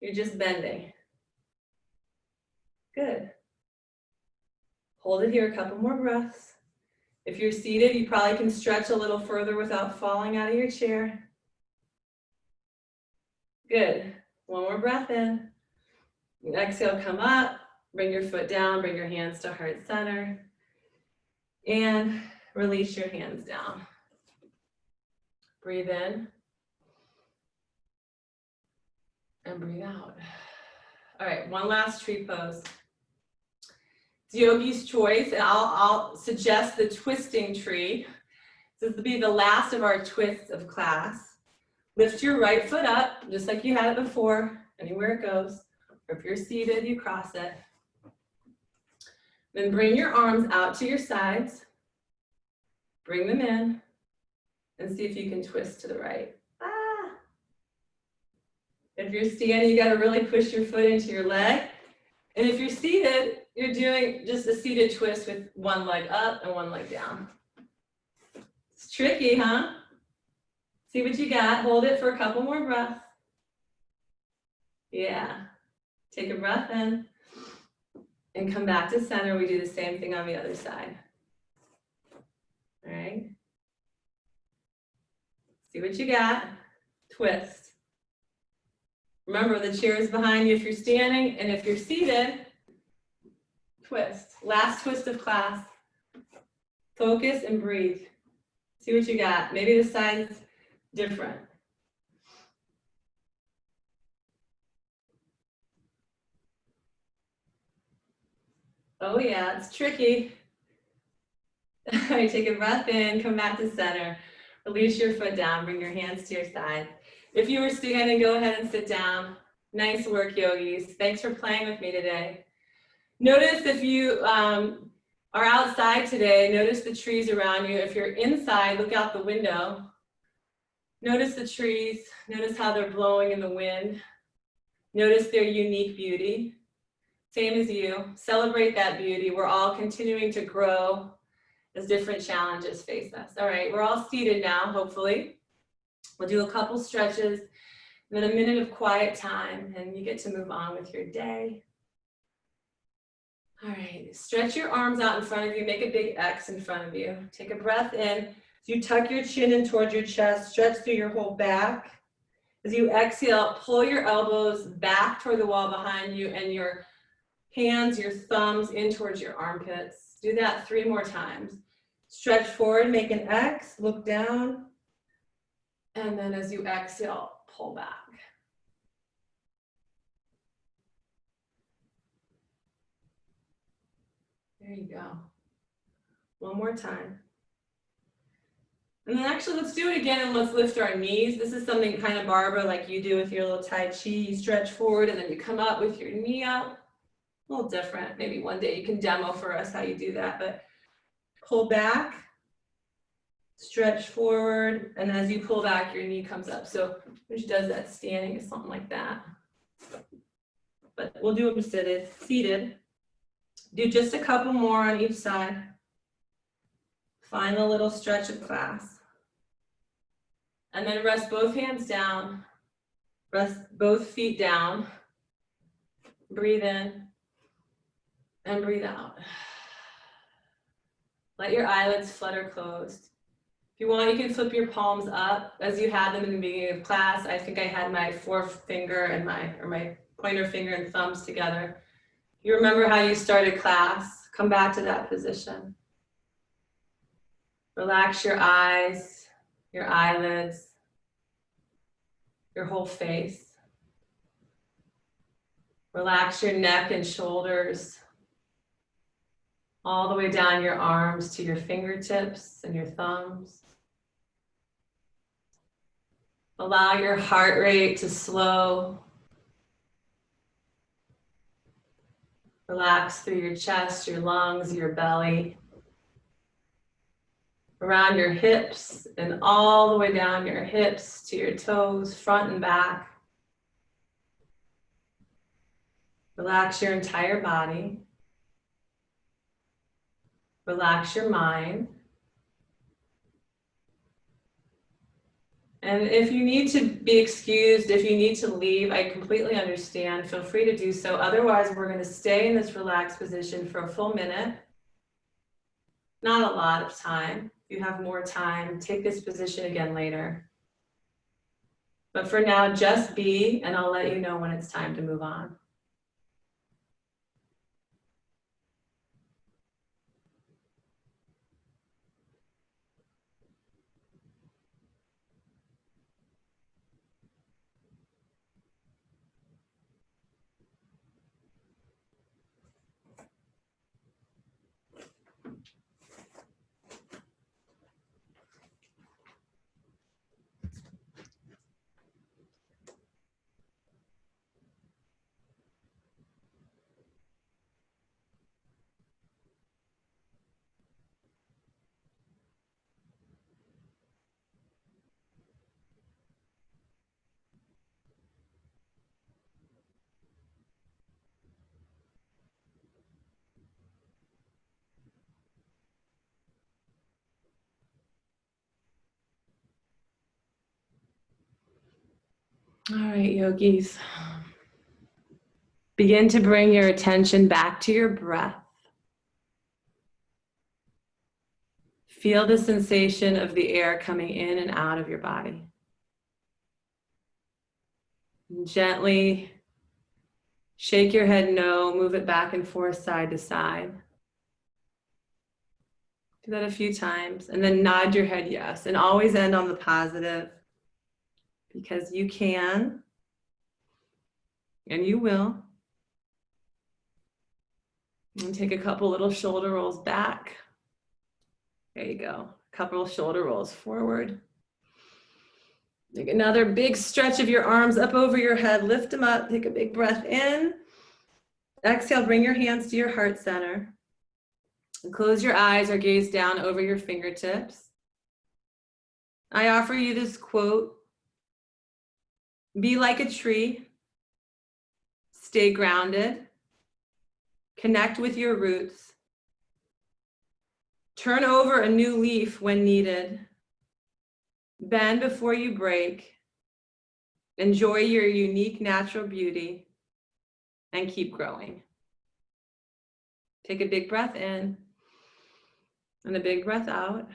S1: You're just bending. Good. Hold it here a couple more breaths. If you're seated, you probably can stretch a little further without falling out of your chair. Good. One more breath in. Exhale, come up. Bring your foot down. Bring your hands to heart center. And release your hands down. Breathe in. And breathe out. All right, one last tree pose. It's yogi's choice, and I'll suggest the twisting tree. This will be the last of our twists of class. Lift your right foot up, just like you had it before, anywhere it goes. Or if you're seated, you cross it. Then bring your arms out to your sides. Bring them in. And see if you can twist to the right. If you're standing, you gotta really push your foot into your leg. And if you're seated, you're doing just a seated twist with one leg up and one leg down. It's tricky, huh? See what you got. Hold it for a couple more breaths. Yeah. Take a breath in and come back to center. We do the same thing on the other side. All right. See what you got. Twist. Remember, the chair is behind you if you're standing, and if you're seated, twist. Last twist of class. Focus and breathe. See what you got. Maybe the side's different. Oh yeah, it's tricky. All right, take a breath in, come back to center. Release your foot down, bring your hands to your side. If you were standing, go ahead and sit down. Nice work, yogis. Thanks for playing with me today. Notice if you are outside today, notice the trees around you. If you're inside, look out the window. Notice the trees, notice how they're blowing in the wind. Notice their unique beauty. Same as you, celebrate that beauty. We're all continuing to grow as different challenges face us. All right, we're all seated now, hopefully. We'll do a couple stretches, then a minute of quiet time, and you get to move on with your day. All right, stretch your arms out in front of you, make a big X in front of you. Take a breath in. As you tuck your chin in towards your chest, stretch through your whole back. As you exhale, pull your elbows back toward the wall behind you and your hands, your thumbs in towards your armpits. Do that 3 more times. Stretch forward, make an X, look down. And then as you exhale, pull back. There you go. One more time. And then actually, let's do it again and let's lift our knees. This is something kind of Barbara, like you do with your little Tai Chi. You stretch forward and then you come up with your knee up. A little different. Maybe one day you can demo for us how you do that, but pull back, stretch forward, and as you pull back, your knee comes up. So which does that standing is something like that. But we'll do them seated. Do just a couple more on each side. Final little stretch of class. And then rest both hands down. Rest both feet down. Breathe in and breathe out. Let your eyelids flutter closed. If you want, you can flip your palms up as you had them in the beginning of class. I think I had my forefinger and my pointer finger and thumbs together. You remember how you started class. Come back to that position. Relax your eyes, your eyelids, your whole face. Relax your neck and shoulders, all the way down your arms to your fingertips and your thumbs. Allow your heart rate to slow. Relax through your chest, your lungs, your belly. Around your hips and all the way down your hips to your toes, front and back. Relax your entire body. Relax your mind. And if you need to be excused, if you need to leave, I completely understand. Feel free to do so. Otherwise, we're going to stay in this relaxed position for a full minute. Not a lot of time. If you have more time, take this position again later. But for now, just be, and I'll let you know when it's time to move on. All right, yogis. Begin to bring your attention back to your breath. Feel the sensation of the air coming in and out of your body. And gently shake your head no, move it back and forth, side to side. Do that a few times, and then nod your head yes, and always end on the positive, because you can, and you will. And take a couple little shoulder rolls back. There you go. A couple of shoulder rolls forward. Take another big stretch of your arms up over your head. Lift them up. Take a big breath in. Exhale, bring your hands to your heart center. And close your eyes or gaze down over your fingertips. I offer you this quote. Be like a tree. Stay grounded. Connect with your roots. Turn over a new leaf when needed. Bend before you break. Enjoy your unique natural beauty and keep growing. Take a big breath in and a big breath out.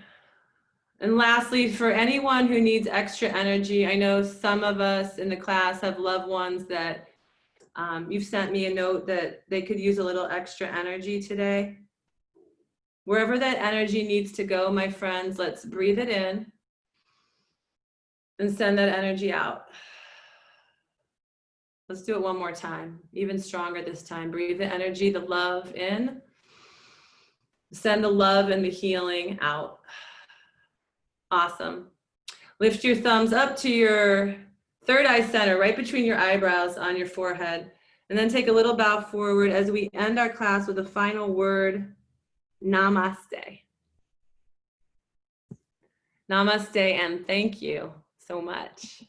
S1: And lastly, for anyone who needs extra energy, I know some of us in the class have loved ones that you've sent me a note that they could use a little extra energy today. Wherever that energy needs to go, my friends, let's breathe it in and send that energy out. Let's do it one more time, even stronger this time. Breathe the energy, the love in. Send the love and the healing out. Awesome. Lift your thumbs up to your third eye center, right between your eyebrows on your forehead. And then take a little bow forward as we end our class with a final word, namaste. Namaste and thank you so much.